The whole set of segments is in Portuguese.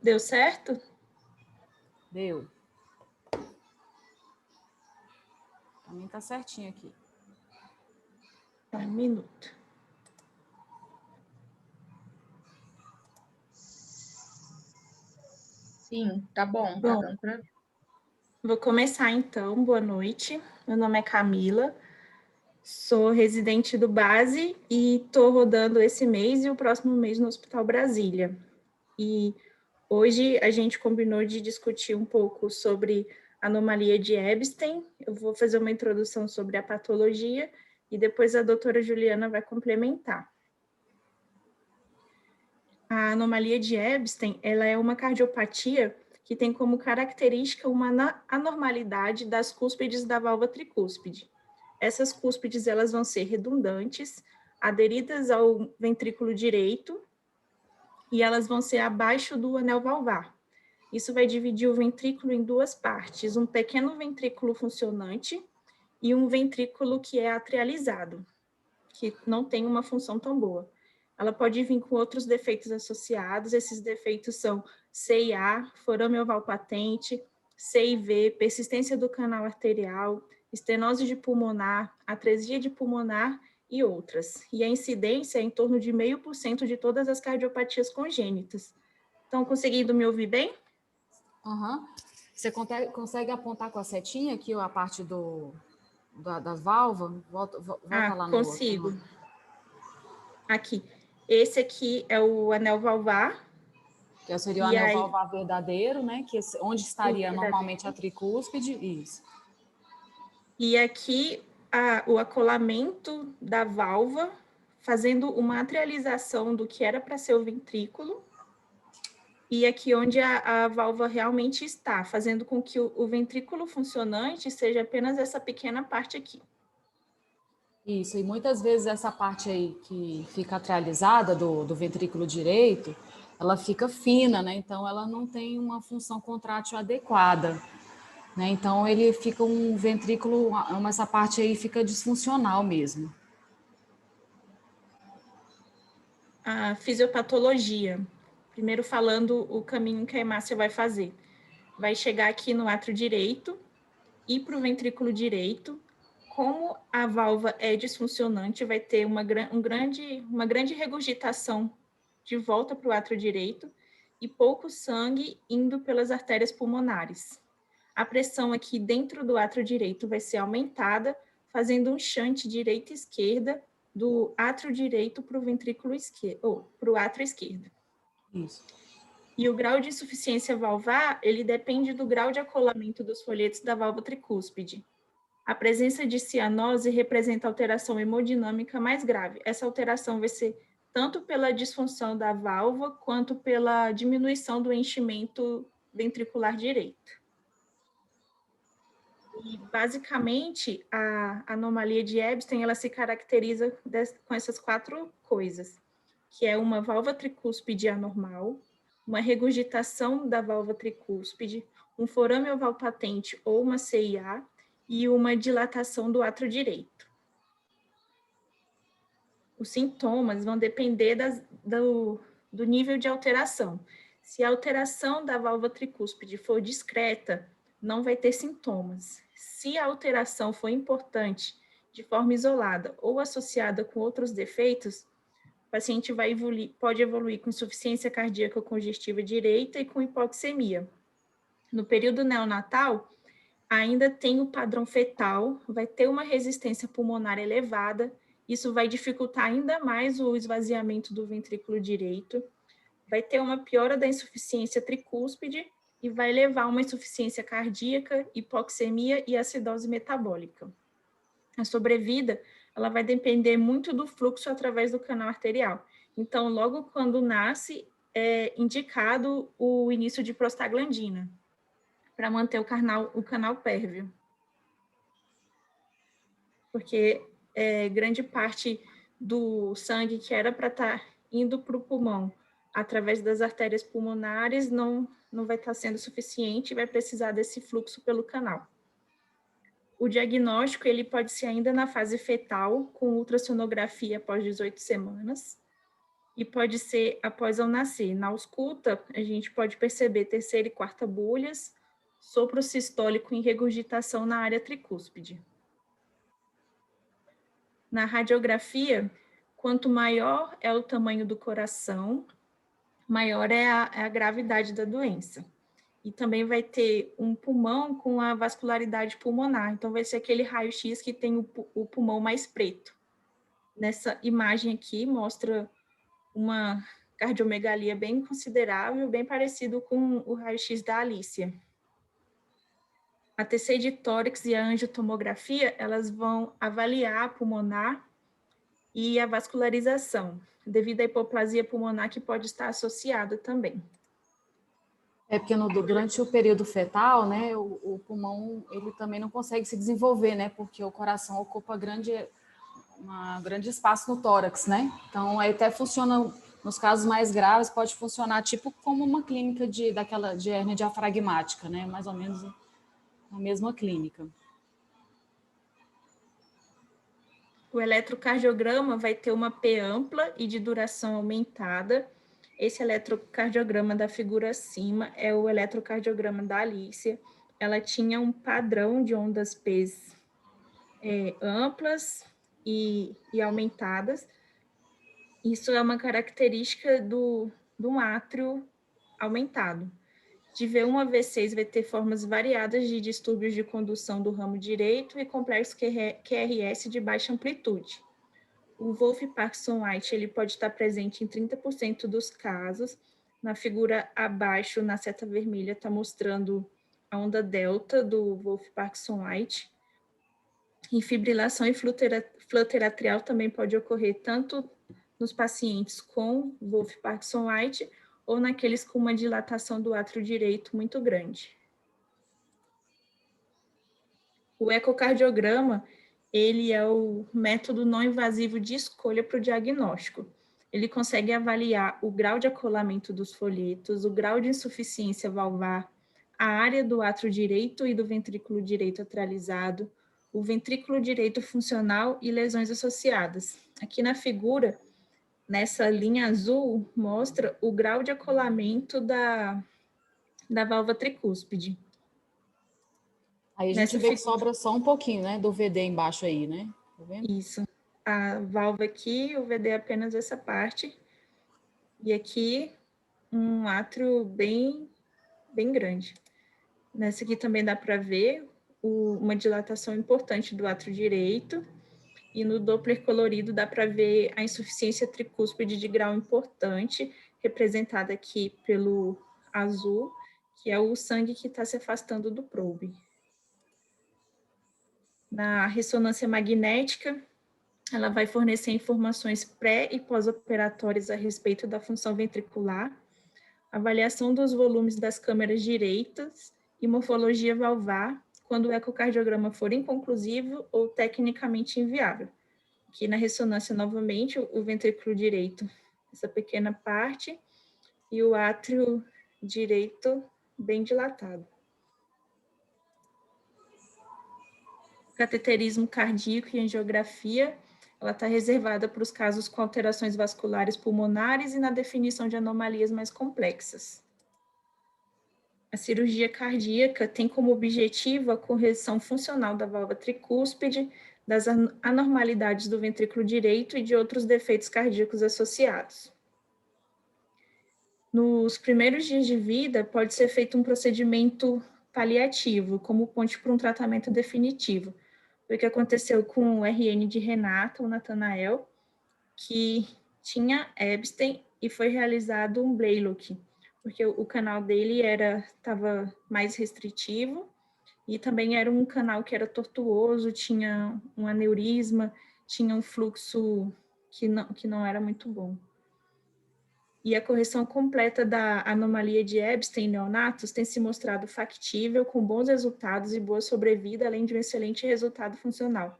Deu certo? Deu. Para mim tá certinho aqui. Um minuto. Sim, tá bom, tá dando para ver. Vou começar então. Boa noite. Meu nome é Camila, sou residente do Base e estou rodando esse mês e o próximo mês no Hospital Brasília. E hoje a gente combinou de discutir um pouco sobre anomalia de Ebstein. Eu vou fazer uma introdução sobre a patologia e depois a doutora Juliana vai complementar. A anomalia de Ebstein, ela é uma cardiopatia que tem como característica uma anormalidade das cúspides da válvula tricúspide. Essas cúspides elas vão ser redundantes, aderidas ao ventrículo direito, e elas vão ser abaixo do anel valvar. Isso vai dividir o ventrículo em duas partes, um pequeno ventrículo funcionante e um ventrículo que é atrializado, que não tem uma função tão boa. Ela pode vir com outros defeitos associados, esses defeitos são CIA, forame oval patente, CIV, persistência do canal arterial, estenose de pulmonar, atresia de pulmonar e outras. E a incidência é em torno de 0,5% de todas as cardiopatias congênitas. Estão conseguindo me ouvir bem? Uhum. Você consegue apontar com a setinha aqui a parte da válvula? Volta lá no consigo. outro. Aqui. Esse aqui é o anel valvar. Que seria o anel valvar verdadeiro, né? Que onde estaria normalmente a tricúspide, isso. E aqui o acolamento da válvula, fazendo uma atrialização do que era para ser o ventrículo. E aqui onde a válvula realmente está, fazendo com que o ventrículo funcionante seja apenas essa pequena parte aqui. Isso, e muitas vezes essa parte aí que fica atrializada do ventrículo direito, ela fica fina, né? Então ela não tem uma função contrátil adequada, né? Então ele fica um ventrículo, essa parte aí fica disfuncional mesmo. A fisiopatologia. Primeiro falando o caminho que a hemácia vai fazer. Vai chegar aqui no átrio direito, ir para o ventrículo direito. Como a válvula é disfuncionante, vai ter uma grande regurgitação de volta para o átrio direito e pouco sangue indo pelas artérias pulmonares. A pressão aqui dentro do átrio direito vai ser aumentada, fazendo um shunt direita e esquerda do átrio direito para o ventrículo esquerdo, ou para o átrio esquerdo. Isso. E o grau de insuficiência valvar, ele depende do grau de acolamento dos folhetos da válvula tricúspide. A presença de cianose representa alteração hemodinâmica mais grave. Essa alteração vai ser tanto pela disfunção da válvula, quanto pela diminuição do enchimento ventricular direito. E, basicamente, a anomalia de Ebstein, ela se caracteriza com essas 4 coisas, que é uma válvula tricúspide anormal, uma regurgitação da válvula tricúspide, um forame oval patente ou uma CIA e uma dilatação do átrio direito. Os sintomas vão depender do nível de alteração. Se a alteração da válvula tricúspide for discreta, não vai ter sintomas. Se a alteração for importante, de forma isolada ou associada com outros defeitos, o paciente pode evoluir com insuficiência cardíaca congestiva direita e com hipoxemia. No período neonatal, ainda tem o padrão fetal, vai ter uma resistência pulmonar elevada, isso vai dificultar ainda mais o esvaziamento do ventrículo direito, vai ter uma piora da insuficiência tricúspide e vai levar a uma insuficiência cardíaca, hipoxemia e acidose metabólica. A sobrevida, ela vai depender muito do fluxo através do canal arterial. Então, logo quando nasce, é indicado o início de prostaglandina, para manter o canal pérvio. Porque grande parte do sangue que era para estar indo para o pulmão através das artérias pulmonares não vai estar sendo suficiente e vai precisar desse fluxo pelo canal. O diagnóstico ele pode ser ainda na fase fetal, com ultrassonografia após 18 semanas. e pode ser após ao nascer. Na ausculta, a gente pode perceber terceira e quarta bolhas, sopro sistólico em regurgitação na área tricúspide. Na radiografia, quanto maior é o tamanho do coração, maior é a gravidade da doença. E também vai ter um pulmão com a vascularidade pulmonar. Então, vai ser aquele raio-x que tem o pulmão mais preto. Nessa imagem aqui, mostra uma cardiomegalia bem considerável, bem parecido com o raio-x da Alícia. A TC de tórax e a angiotomografia, elas vão avaliar a pulmonar e a vascularização, devido à hipoplasia pulmonar que pode estar associada também. É porque durante o período fetal, né, o pulmão ele também não consegue se desenvolver, né, porque o coração ocupa um grande espaço no tórax, né? Então, aí até funciona, nos casos mais graves, pode funcionar tipo como uma clínica de hérnia diafragmática, né? Mais ou menos a mesma clínica. O eletrocardiograma vai ter uma P ampla e de duração aumentada. Esse eletrocardiograma da figura acima é o eletrocardiograma da Alícia. Ela tinha um padrão de ondas P amplas e aumentadas. Isso é uma característica do átrio aumentado. De V1 a V6 vai ter formas variadas de distúrbios de condução do ramo direito e complexo QRS de baixa amplitude. O Wolff-Parkinson-White ele pode estar presente em 30% dos casos. Na figura abaixo, na seta vermelha, está mostrando a onda delta do Wolff-Parkinson-White. E fibrilação e flutter atrial também pode ocorrer tanto nos pacientes com Wolff-Parkinson-White ou naqueles com uma dilatação do átrio direito muito grande. O ecocardiograma, ele é o método não invasivo de escolha para o diagnóstico. Ele consegue avaliar o grau de acolamento dos folhetos, o grau de insuficiência valvar, a área do átrio direito e do ventrículo direito atrializado, o ventrículo direito funcional e lesões associadas. Aqui na figura, nessa linha azul, mostra o grau de acolamento da válvula tricúspide. Aí a gente vê que sobra só um pouquinho, né, do VD embaixo aí, né? Tá vendo? Isso. A válvula aqui, o VD é apenas essa parte. E aqui, um átrio bem grande. Nessa aqui também dá para ver uma dilatação importante do átrio direito. E no Doppler colorido dá para ver a insuficiência tricúspide de grau importante, representada aqui pelo azul, que é o sangue que está se afastando do probe. Na ressonância magnética, ela vai fornecer informações pré- e pós-operatórias a respeito da função ventricular, avaliação dos volumes das câmeras direitas e morfologia valvar, quando o ecocardiograma for inconclusivo ou tecnicamente inviável. Aqui na ressonância, novamente, o ventrículo direito, essa pequena parte, e o átrio direito bem dilatado. Cateterismo cardíaco e angiografia, ela está reservada para os casos com alterações vasculares pulmonares e na definição de anomalias mais complexas. A cirurgia cardíaca tem como objetivo a correção funcional da válvula tricúspide, das anormalidades do ventrículo direito e de outros defeitos cardíacos associados. Nos primeiros dias de vida, pode ser feito um procedimento paliativo, como ponte para um tratamento definitivo. Foi o que aconteceu com o RN de Renata, o Nathanael, que tinha Epstein e foi realizado um Blalock, porque o canal dele estava mais restritivo e também era um canal que era tortuoso, tinha um aneurisma, tinha um fluxo que não era muito bom. E a correção completa da anomalia de Epstein em neonatos tem se mostrado factível, com bons resultados e boa sobrevida, além de um excelente resultado funcional.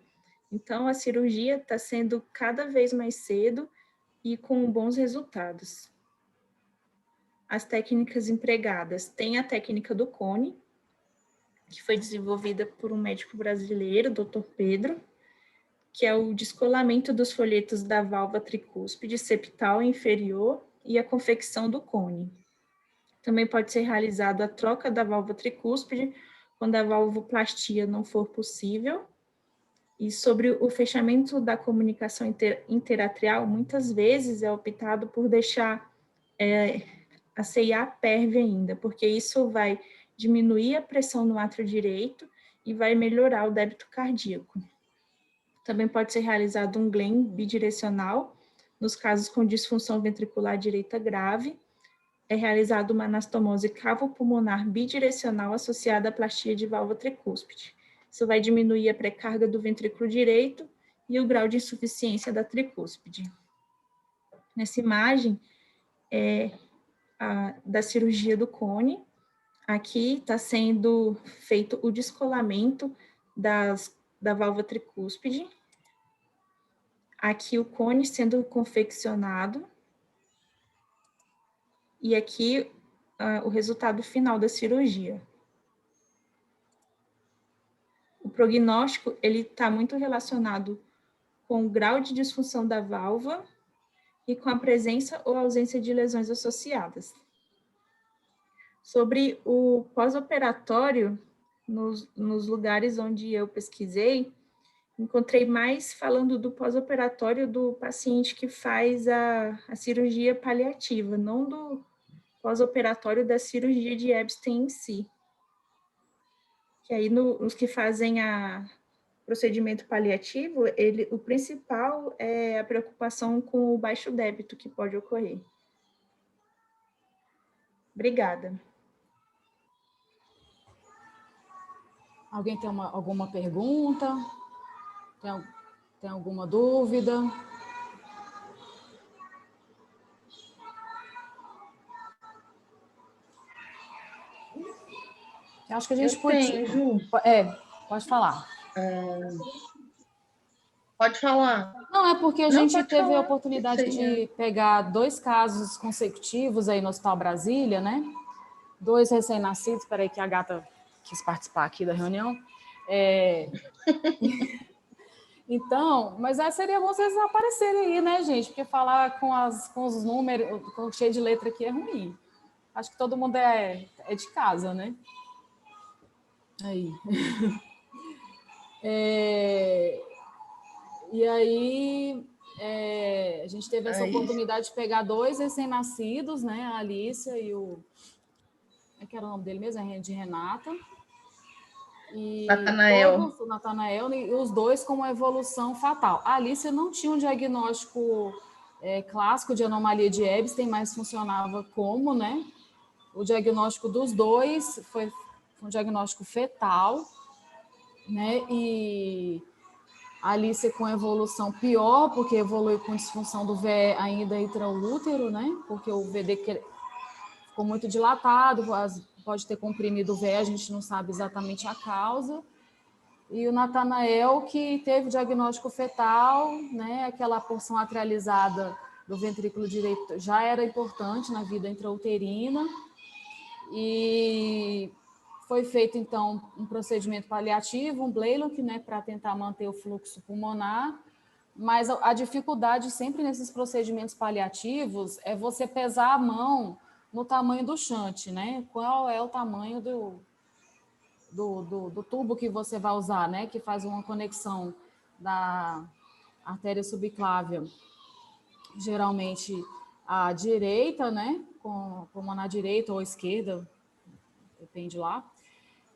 Então, a cirurgia está sendo cada vez mais cedo e com bons resultados. As técnicas empregadas tem a técnica do cone, que foi desenvolvida por um médico brasileiro, Dr. Pedro, que é o descolamento dos folhetos da válvula tricúspide septal inferior e a confecção do cone. Também pode ser realizado a troca da válvula tricúspide quando a valvoplastia não for possível. E sobre o fechamento da comunicação interatrial, muitas vezes é optado por deixar a CIA PERV ainda, porque isso vai diminuir a pressão no átrio direito e vai melhorar o débito cardíaco. Também pode ser realizado um Glenn bidirecional, nos casos com disfunção ventricular direita grave. É realizada uma anastomose cavo-pulmonar bidirecional associada à plastia de válvula tricúspide. Isso vai diminuir a pré-carga do ventrículo direito e o grau de insuficiência da tricúspide. Nessa imagem da cirurgia do cone, aqui está sendo feito o descolamento da válvula tricúspide. Aqui o cone sendo confeccionado. E aqui o resultado final da cirurgia. O prognóstico ele está muito relacionado com o grau de disfunção da válvula e com a presença ou ausência de lesões associadas. Sobre o pós-operatório, nos lugares onde eu pesquisei, encontrei mais falando do pós-operatório do paciente que faz a cirurgia paliativa, não do pós-operatório da cirurgia de Epstein em si. Que aí, os que fazem procedimento paliativo, o principal é a preocupação com o baixo débito que pode ocorrer. Obrigada. Alguém tem alguma pergunta? Tem alguma dúvida? Eu acho que a gente podia... Ju. Pode falar. Pode falar. Não, é porque a gente teve a oportunidade de pegar 2 casos consecutivos aí no Hospital Brasília, né? 2 recém-nascidos. Espera aí que a gata quis participar aqui da reunião. Então, mas seria bom vocês aparecerem aí, né, gente? Porque falar com os números, cheio de letra aqui é ruim. Acho que todo mundo é de casa, né? Aí. E aí, a gente teve essa oportunidade de pegar 2 recém-nascidos, né? A Alícia e o... Como é que era o nome dele mesmo? De Renata. E Natanael. O Natanael, e os 2 com uma evolução fatal. A Alícia não tinha um diagnóstico clássico de anomalia de Epstein, mas funcionava como, né? O diagnóstico dos 2 foi um diagnóstico fetal, né? E a Alícia com evolução pior, porque evoluiu com disfunção do VE ainda intraútero, né? Porque o VD ficou muito dilatado, pode ter comprimido o VE, a gente não sabe exatamente a causa. E o Natanael, que teve diagnóstico fetal, né? Aquela porção atrializada do ventrículo direito já era importante na vida intrauterina. E foi feito, então, um procedimento paliativo, um Blalock, né, para tentar manter o fluxo pulmonar, mas a dificuldade sempre nesses procedimentos paliativos é você pesar a mão no tamanho do shunt, né? Qual é o tamanho do tubo que você vai usar, né? Que faz uma conexão da artéria subclávia, geralmente à direita, né? Com pulmonar direita ou esquerda, depende lá.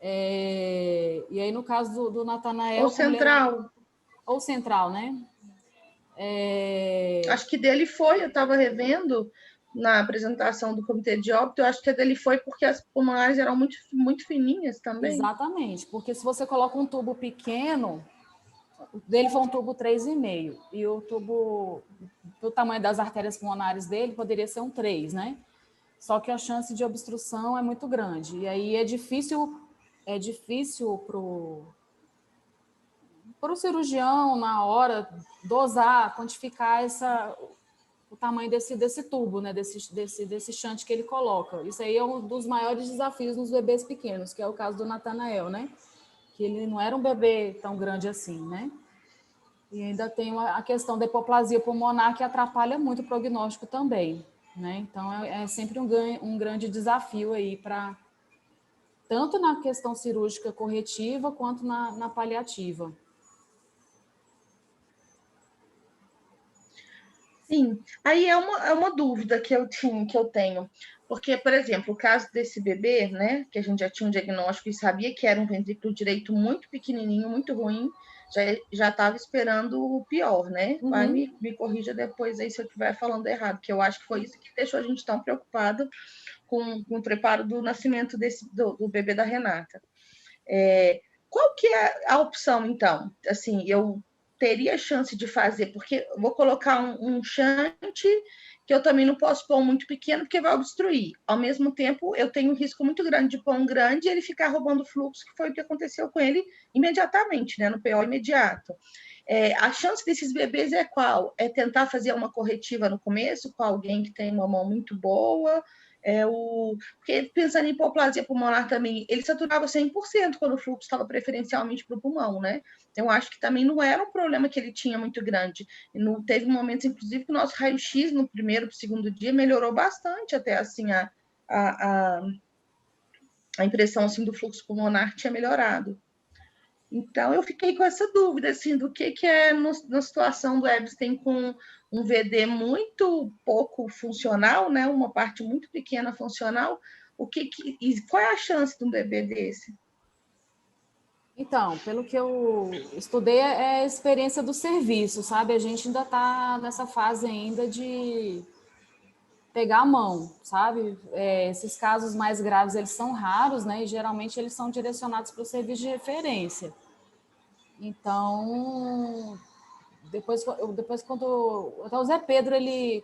E aí, no caso do Natanael... Ou central. Ou central, né? Acho que dele foi, eu estava revendo na apresentação do comitê de óbito, eu acho que dele foi porque as pulmonares eram muito, muito fininhas também. Exatamente, porque se você coloca um tubo pequeno, dele foi um tubo 3,5, e o tubo, do tamanho das artérias pulmonares dele, poderia ser um 3, né? Só que a chance de obstrução é muito grande, e aí é difícil para o cirurgião, na hora, dosar, quantificar o tamanho desse tubo, né? desse shunt que ele coloca. Isso aí é um dos maiores desafios nos bebês pequenos, que é o caso do Natanael, né? Que ele não era um bebê tão grande assim, né? E ainda tem a questão da hipoplasia pulmonar, que atrapalha muito o prognóstico também, né? Então, é sempre um grande desafio aí para tanto na questão cirúrgica corretiva quanto na paliativa. Sim, aí é uma dúvida que eu tenho, porque, por exemplo, o caso desse bebê, né, que a gente já tinha um diagnóstico e sabia que era um ventrículo direito muito pequenininho, muito ruim, já estava esperando o pior, né? Vai Uhum. me corrija depois aí se eu estiver falando errado, que eu acho que foi isso que deixou a gente tão preocupado com o preparo do nascimento do bebê da Renata. Qual que é a opção, então? Assim, eu teria chance de fazer, porque vou colocar um shunt que eu também não posso pôr muito pequeno, porque vai obstruir. Ao mesmo tempo, eu tenho um risco muito grande de pôr um grande e ele ficar roubando fluxo, que foi o que aconteceu com ele imediatamente, né, no PO imediato. A chance desses bebês é qual? É tentar fazer uma corretiva no começo com alguém que tem uma mão muito boa, porque pensando em hipoplasia pulmonar também, ele saturava 100% quando o fluxo estava preferencialmente para o pulmão, né? Eu acho que também não era um problema que ele tinha muito grande. Não, teve momentos, inclusive, que o nosso raio-x no primeiro, segundo dia melhorou bastante, até assim, a, a impressão assim, do fluxo pulmonar tinha melhorado. Então, eu fiquei com essa dúvida, assim, do que é na situação do Epstein com um VD muito pouco funcional, né? Uma parte muito pequena funcional. E qual é a chance de um bebê desse? Então, pelo que eu estudei, é a experiência do serviço, sabe? A gente ainda está nessa fase ainda de pegar a mão, sabe? Esses casos mais graves, eles são raros, né? E geralmente eles são direcionados para o serviço de referência. Então, depois quando até o Zé Pedro,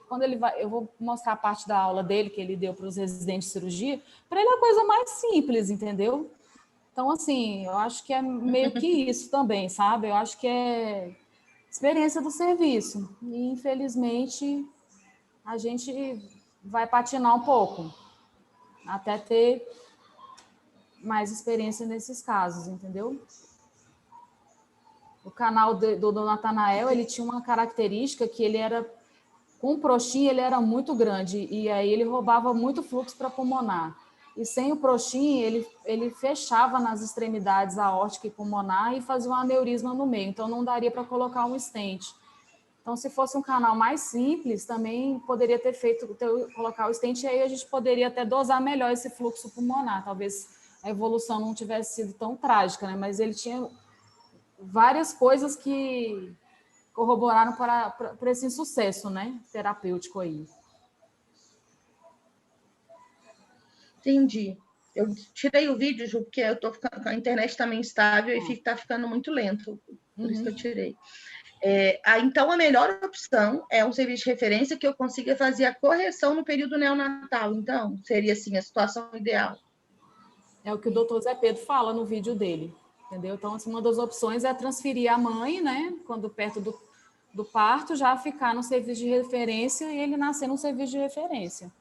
quando ele vai, eu vou mostrar a parte da aula dele que ele deu para os residentes de cirurgia, para ele é a coisa mais simples, entendeu? Então, assim, eu acho que é meio que isso também, sabe? Eu acho que é experiência do serviço. E, infelizmente, a gente vai patinar um pouco, até ter mais experiência nesses casos, entendeu? O canal do Natanael, ele tinha uma característica que ele era, com o Prostin, ele era muito grande, e aí ele roubava muito fluxo para pulmonar. E sem o Prostin, ele fechava nas extremidades aórtica e pulmonar e fazia um aneurisma no meio, então não daria para colocar um stent. Então, se fosse um canal mais simples, também poderia colocar o stent, e aí a gente poderia até dosar melhor esse fluxo pulmonar. Talvez a evolução não tivesse sido tão trágica, né? Mas ele tinha várias coisas que corroboraram para esse insucesso, né, terapêutico aí. Entendi. Eu tirei o vídeo, Ju, porque a internet está meio instável e está ficando muito lento. Por isso que eu tirei. Então, a melhor opção é um serviço de referência que eu consiga fazer a correção no período neonatal. Então, seria assim a situação ideal. É o que o doutor Zé Pedro fala no vídeo dele, entendeu? Então, assim, uma das opções é transferir a mãe, né, quando perto do parto, já ficar no serviço de referência e ele nascer no serviço de referência.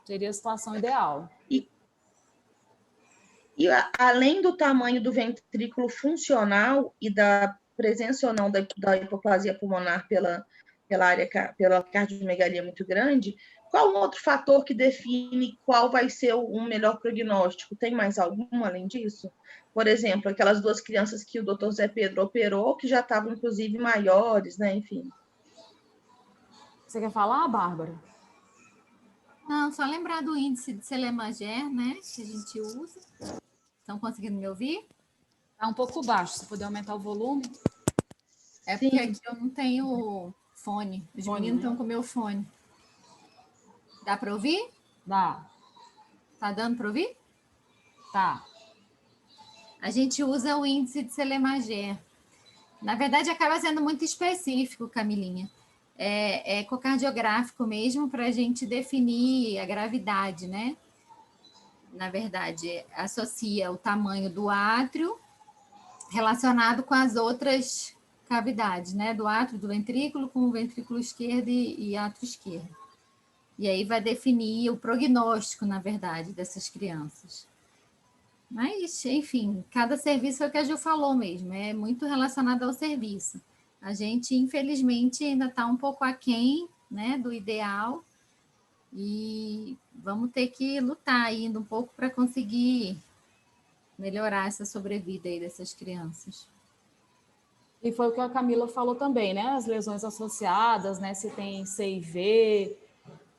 Seria a situação ideal. E além do tamanho do ventrículo funcional e da presença ou não da hipoplasia pulmonar pela cardiomegalia muito grande, qual um outro fator que define qual vai ser um melhor prognóstico? Tem mais algum além disso? Por exemplo, aquelas duas crianças que o doutor Zé Pedro operou, que já estavam, inclusive, maiores, né? Enfim. Você quer falar, Bárbara? Não, só lembrar do índice de Selemager, né? Que a gente usa. Estão conseguindo me ouvir? Está um pouco baixo, se puder aumentar o volume. É porque aqui eu não tenho fone. Os meninos estão com o meu fone. Dá para ouvir? Dá. Tá dando para ouvir? Tá. A gente usa o índice de Selemager. Na verdade, acaba sendo muito específico, Camilinha. É ecocardiográfico mesmo para a gente definir a gravidade, né? Na verdade, associa o tamanho do átrio relacionado com as outras cavidades, né? Do átrio do ventrículo com o ventrículo esquerdo e átrio esquerdo. E aí vai definir o prognóstico, na verdade, dessas crianças. Mas, enfim, cada serviço é o que a Gil falou mesmo, é muito relacionado ao serviço. A gente, infelizmente, ainda está um pouco aquém, né, do ideal, e vamos ter que lutar ainda um pouco para conseguir melhorar essa sobrevida aí dessas crianças. E foi o que a Camila falou também, né? As lesões associadas, né? Se tem CIV,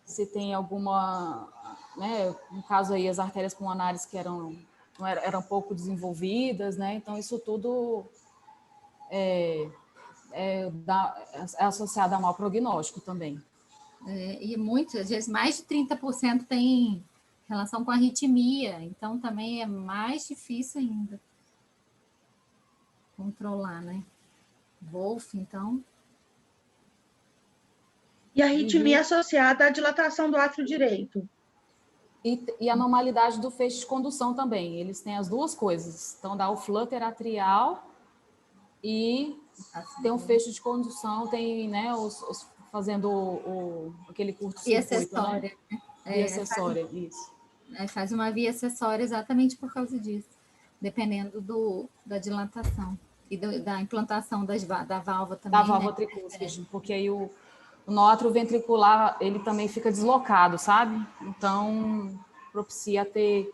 se tem alguma, né? No caso aí, as artérias pulmonares que eram pouco desenvolvidas, né? Então, isso tudo é associado a mau prognóstico também. E muitas, às vezes, mais de 30% tem relação com arritmia, então também é mais difícil ainda controlar, né? Wolff, então. E a arritmia associada à dilatação do átrio direito. E a normalidade do feixe de condução também. Eles têm as duas coisas. Então, dá o flutter atrial e tem um feixe de condução, tem, né, fazendo aquele curto-circuito, né? Via acessória, isso. Faz uma via acessória exatamente por causa disso, dependendo da dilatação e da implantação da válvula também. Da válvula tricúspide, porque aí o nó atrioventricular, ele também fica deslocado, sabe? Então, propicia ter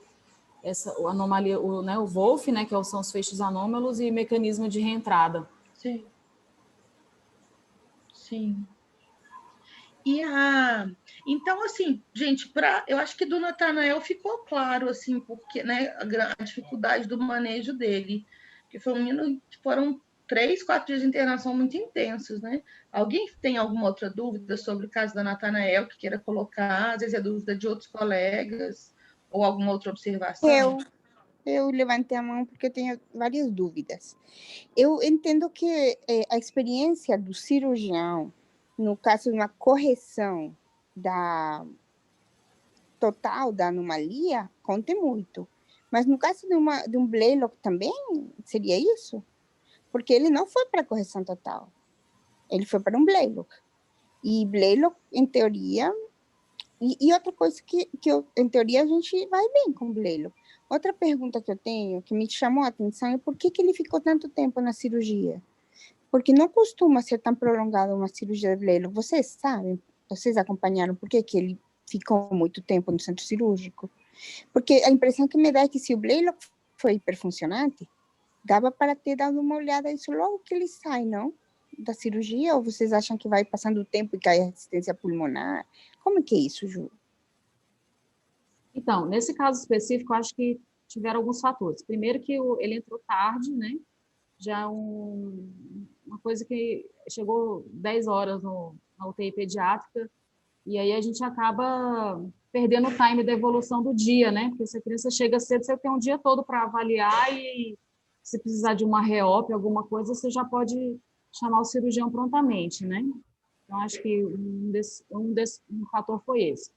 essa anomalia, o Wolff, né, que são os feixes anômalos, e mecanismo de reentrada. Sim. Sim. Então, assim, gente, eu acho que do Natanael ficou claro, assim, porque, né, a dificuldade do manejo dele, que foi um menino que foram 3, 4 dias de internação muito intensos, né? Alguém tem alguma outra dúvida sobre o caso da Natanael que queira colocar? Às vezes é dúvida de outros colegas ou alguma outra observação? Eu levantei a mão porque eu tenho várias dúvidas. Eu entendo que a experiência do cirurgião, no caso de uma correção total da anomalia, conta muito. Mas no caso de um Blaylock também, seria isso? Porque ele não foi para correção total. Ele foi para um Blaylock. E Blaylock, em teoria... E outra coisa que em teoria, a gente vai bem com o Blaylock. Outra pergunta que eu tenho, que me chamou a atenção, é por que ele ficou tanto tempo na cirurgia? Porque não costuma ser tão prolongada uma cirurgia de Blaylock. Vocês sabem? Vocês acompanharam por que ele ficou muito tempo no centro cirúrgico? Porque a impressão que me dá é que se o Blaylock foi hiperfuncionante, dava para ter dado uma olhada nisso logo que ele sai, não? Da cirurgia? Ou vocês acham que vai passando o tempo e cai a resistência pulmonar? Como que é isso, Ju? Então, nesse caso específico, eu acho que tiveram alguns fatores. Primeiro que ele entrou tarde, né? Já uma coisa que chegou 10 horas na UTI pediátrica, e aí a gente acaba perdendo o time da evolução do dia, né? Porque se a criança chega cedo, você tem um dia todo para avaliar e se precisar de uma reop, alguma coisa, você já pode chamar o cirurgião prontamente, né? Então, acho que um fator foi esse.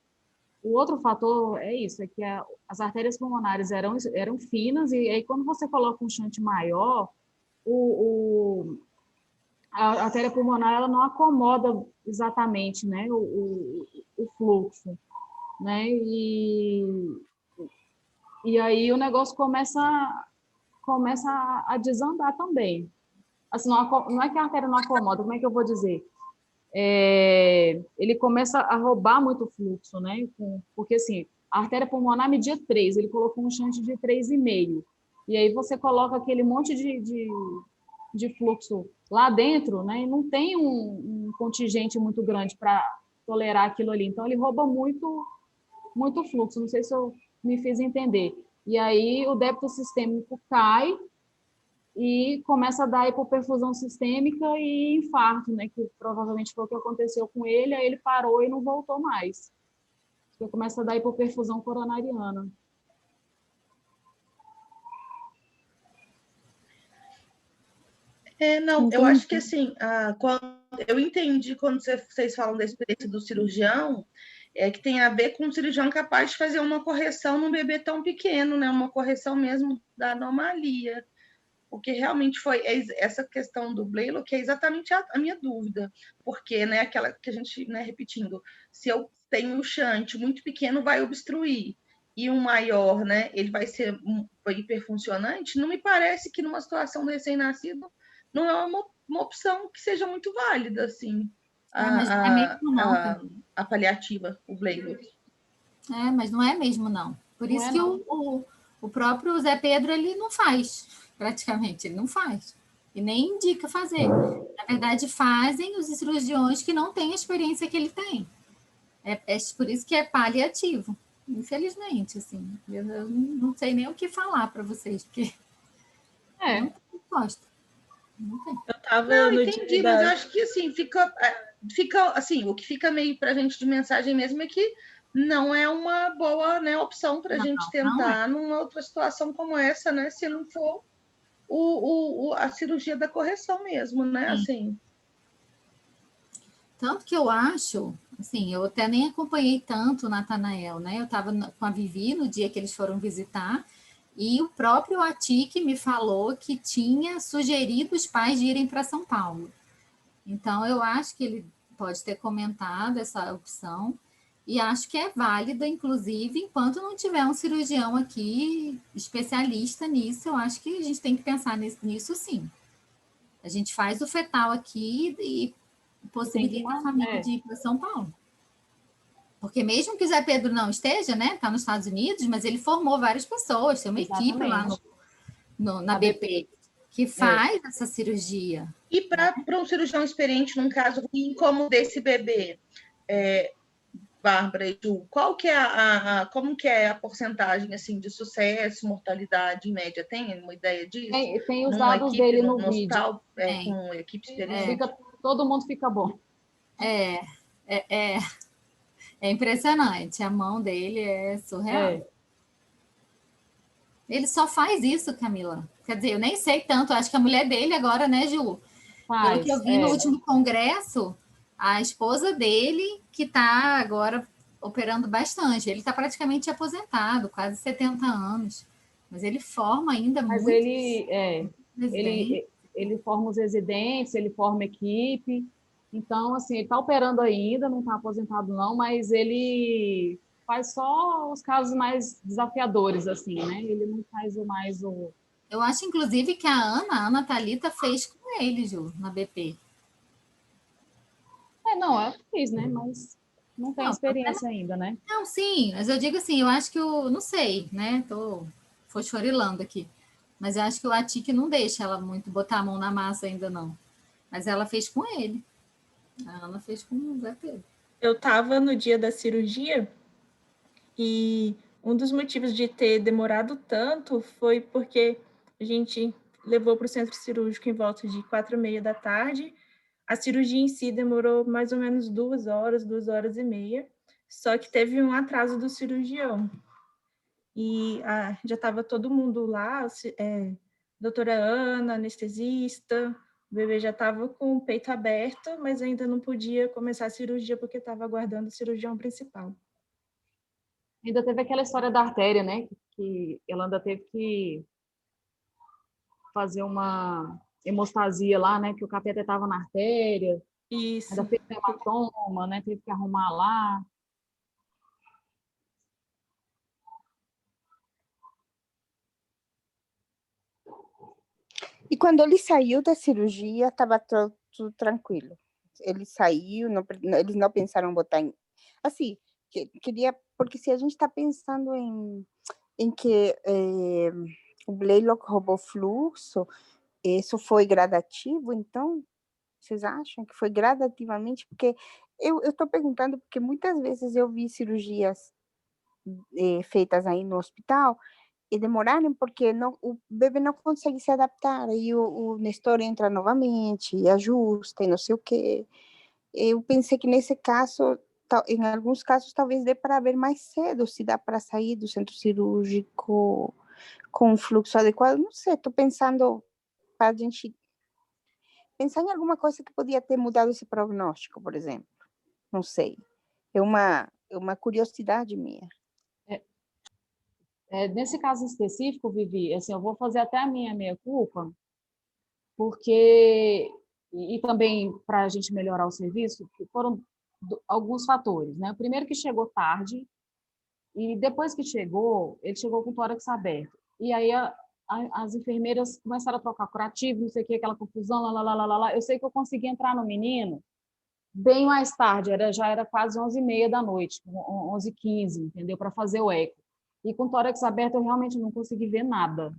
O outro fator é isso, é que as artérias pulmonares eram finas, e aí quando você coloca um shunt maior, a artéria pulmonar ela não acomoda exatamente, né, o fluxo, né, e aí o negócio começa a desandar também. Assim, não é que a artéria não acomoda, como é que eu vou dizer? Ele começa a roubar muito fluxo, né? Porque assim, a artéria pulmonar media 3, ele colocou um shunt de 3,5. E aí você coloca aquele monte de fluxo lá dentro, né? E não tem um contingente muito grande para tolerar aquilo ali. Então, ele rouba muito, muito fluxo. Não sei se eu me fiz entender. E aí o débito sistêmico cai e começa a dar hipoperfusão sistêmica e infarto, né? Que provavelmente foi o que aconteceu com ele, aí ele parou e não voltou mais. Porque começa a dar hipoperfusão coronariana. Não, eu acho que assim, eu entendi quando vocês falam da experiência do cirurgião, que tem a ver com um cirurgião capaz de fazer uma correção num bebê tão pequeno, né? Uma correção mesmo da anomalia. O que realmente foi essa questão do Blaylock, que é exatamente a minha dúvida, porque, né, aquela que a gente, né, repetindo, se eu tenho um shunt muito pequeno, vai obstruir, e um maior, né, ele vai ser hiperfuncionante, não me parece que numa situação do recém-nascido não é uma opção que seja muito válida, assim, mas não é mesmo não, a paliativa, o Blaylock. Mas não é mesmo não. Por Não isso é, que não. o próprio Zé Pedro, ele não faz, praticamente, ele não faz. E nem indica fazer. Na verdade, fazem os cirurgiões que não têm a experiência que ele tem. É por isso que é paliativo, infelizmente, assim. Eu não sei nem o que falar para vocês, porque não tem resposta. Não tem. Eu estava Não, no entendi, dia mas eu da... acho que assim, fica assim, o que fica meio para a gente de mensagem mesmo é que não é uma boa, né, opção para a gente tentar numa outra situação como essa, né? Se não for a cirurgia da correção mesmo, né? Assim. Tanto que eu acho, assim, eu até nem acompanhei tanto o Natanael, né? Eu estava com a Vivi no dia que eles foram visitar, e o próprio Atik me falou que tinha sugerido os pais de irem para São Paulo. Então, eu acho que ele pode ter comentado essa opção, e acho que é válida, inclusive, enquanto não tiver um cirurgião aqui especialista nisso, eu acho que a gente tem que pensar nisso sim. A gente faz o fetal aqui e possibilita a família de ir para São Paulo. Porque mesmo que o Zé Pedro não esteja, né? Está nos Estados Unidos, mas ele formou várias pessoas, tem uma equipe lá na BP que faz essa cirurgia. E para um cirurgião experiente, num caso ruim como desse bebê, Bárbara e Ju, qual que é como que é a porcentagem assim, de sucesso, mortalidade em média? Tem uma ideia disso? Tem os dados dele no vídeo. Hospital, com equipe experiente? Todo mundo fica bom. É impressionante. A mão dele é surreal. Ele só faz isso, Camila. Quer dizer, eu nem sei tanto. Acho que a mulher dele agora, né, Ju? Pelo que eu vi no último congresso, a esposa dele que está agora operando bastante. Ele está praticamente aposentado, quase 70 anos. Mas ele forma ainda muito. Mas ele forma os residentes, ele forma equipe. Então, assim, ele está operando ainda, não está aposentado não, mas ele faz só os casos mais desafiadores, assim, né? Ele não faz mais o... Eu acho, inclusive, que a Ana Thalita fez com ele, Ju, na BP. Ela fez, né? Mas não tem experiência ainda, né? Não, sim, mas eu digo assim, eu acho que não sei, né? Tô fosforilando aqui. Mas eu acho que o Atik não deixa ela muito botar a mão na massa ainda, não. Mas ela fez com ele. A Ana fez com o Zé Pedro. Eu estava no dia da cirurgia e um dos motivos de ter demorado tanto foi porque a gente levou para o centro cirúrgico em volta de 4h30 da tarde. A cirurgia em si demorou mais ou menos 2 horas, 2h30, só que teve um atraso do cirurgião. E já estava todo mundo lá, doutora Ana, anestesista, o bebê já estava com o peito aberto, mas ainda não podia começar a cirurgia porque estava aguardando o cirurgião principal. Ainda teve aquela história da artéria, né? Que ela ainda teve que fazer uma hemostasia lá, né? Que o catéter estava na artéria. Isso. Ainda fez hematoma, né? Teve que arrumar lá. E quando ele saiu da cirurgia, estava tudo tranquilo. Ele saiu, eles não pensaram em botar em... Assim, queria... Porque se a gente está pensando em que o Blaylock roubou fluxo, isso foi gradativo, então, vocês acham que foi gradativamente? Porque eu estou perguntando porque muitas vezes eu vi cirurgias feitas aí no hospital e demoraram porque o bebê não consegue se adaptar, aí o Nestor entra novamente e ajusta e não sei o quê. Eu pensei que nesse caso, em alguns casos, talvez dê para ver mais cedo se dá para sair do centro cirúrgico com um fluxo adequado. Não sei, estou pensando para a gente pensar em alguma coisa que podia ter mudado esse prognóstico, por exemplo. Não sei. É uma curiosidade minha. Nesse caso específico, Vivi, assim, eu vou fazer até a minha meia-culpa, porque, e também para a gente melhorar o serviço, foram alguns fatores, né? O primeiro que chegou tarde, e depois que chegou, ele chegou com o tórax aberto. E aí a as enfermeiras começaram a trocar curativo, não sei o que, aquela confusão, lá. Eu sei que eu consegui entrar no menino bem mais tarde, já era quase 11h30 da noite, 11h15, entendeu? Para fazer o eco. E com o tórax aberto eu realmente não consegui ver nada.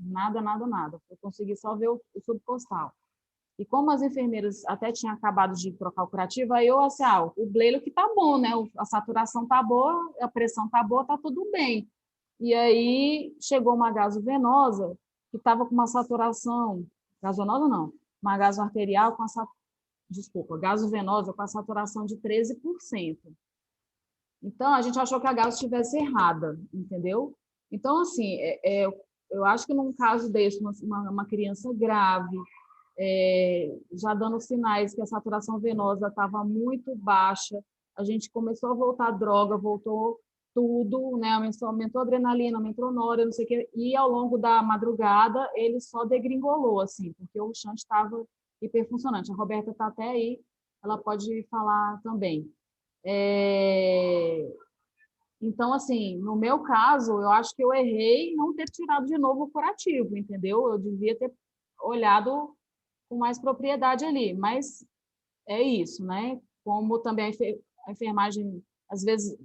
Eu consegui só ver o subcostal. E como as enfermeiras até tinham acabado de trocar o curativo, aí eu assim, o bleilo que tá bom, né? A saturação tá boa, a pressão tá boa, tá tudo bem. E aí chegou uma gasovenosa que estava com uma saturação, gasovenosa não, uma gasoarterial com gasovenosa com a saturação de 13%. Então, a gente achou que a gaso estivesse errada, entendeu? Então, assim, eu acho que num caso desse, uma criança grave, já dando sinais que a saturação venosa estava muito baixa, a gente começou a voltar a droga, voltou tudo, né? Aumentou a adrenalina, aumentou a nora, não sei o quê, e ao longo da madrugada ele só degringolou, assim, porque o shunt estava hiperfuncionante. A Roberta está até aí, ela pode falar também. Então, assim, no meu caso, eu acho que eu errei em não ter tirado de novo o curativo, entendeu? Eu devia ter olhado com mais propriedade ali, mas é isso, né? Como também a enfermagem, às vezes,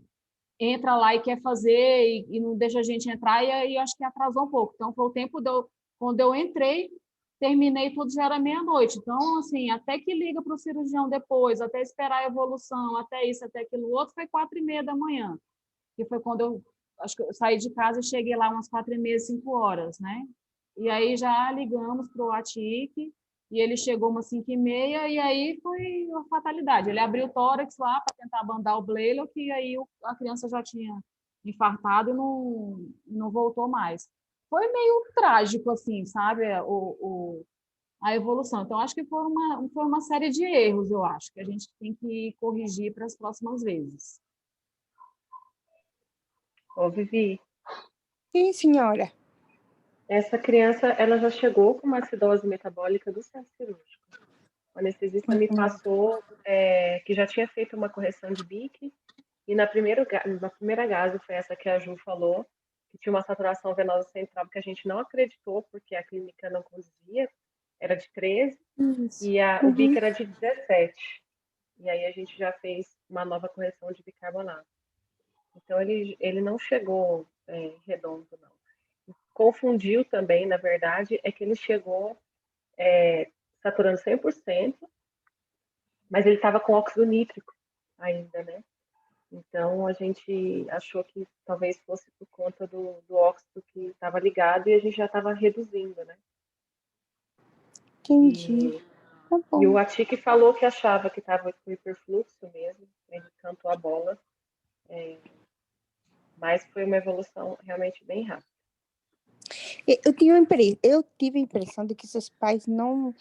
entra lá e quer fazer e não deixa a gente entrar, e aí acho que atrasou um pouco. Então, foi o tempo quando eu entrei, terminei tudo, já era meia-noite. Então, assim, até que liga para o cirurgião depois, até esperar a evolução, até isso, até aquilo outro, foi 4h30 da manhã. Que foi quando acho que eu saí de casa e cheguei lá umas 4h30, 5 horas, né? E aí já ligamos para o ATIC, e ele chegou umas 5h30, e aí foi uma fatalidade. Ele abriu o tórax lá para tentar bandar o Blalock, e aí a criança já tinha infartado e não voltou mais. Foi meio trágico, assim, sabe, a evolução. Então, acho que foi uma série de erros, eu acho, que a gente tem que corrigir para as próximas vezes. Ô, Vivi, Sim, senhora. essa criança, ela já chegou com uma acidose metabólica do centro cirúrgico. O anestesista me passou que já tinha feito uma correção de BIC, e na primeira gaso, foi essa que a Ju falou, que tinha uma saturação venosa central, que a gente não acreditou, porque a clínica não conduzia, era de 13, Isso. e o BIC era de 17. E aí a gente já fez uma nova correção de bicarbonato. Então, ele não chegou redondo, não. Confundiu também, na verdade, é que ele chegou saturando 100%, mas ele estava com óxido nítrico ainda, né? Então, a gente achou que talvez fosse por conta do óxido que estava ligado, e a gente já estava reduzindo, né? Entendi. Tá bom. E o ATIC falou que achava que estava com hiperfluxo mesmo, ele cantou a bola, mas foi uma evolução realmente bem rápida. Eu tive a impressão de que seus pais não